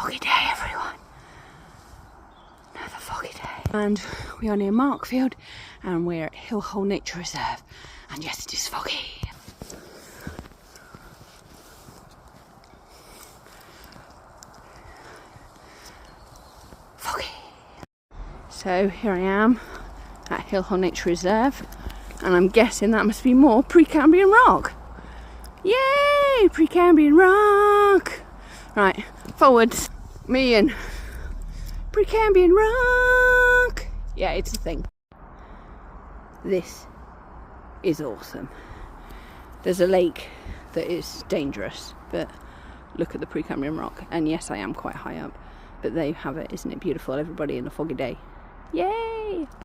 foggy day, everyone. Another foggy day. And we are near Markfield and we're at Hillhole Nature Reserve. And yes, it is foggy. Foggy. So here I am at Hillhole Nature Reserve, and I'm guessing that must be more Precambrian rock. Yay! Precambrian rock! Right, forwards. Me and Precambrian rock! Yeah, it's a thing. This is awesome. There's a lake that is dangerous, but look at the Precambrian rock. And yes, I am quite high up, but there you have it. Isn't it beautiful, everybody, in a foggy day? Yay!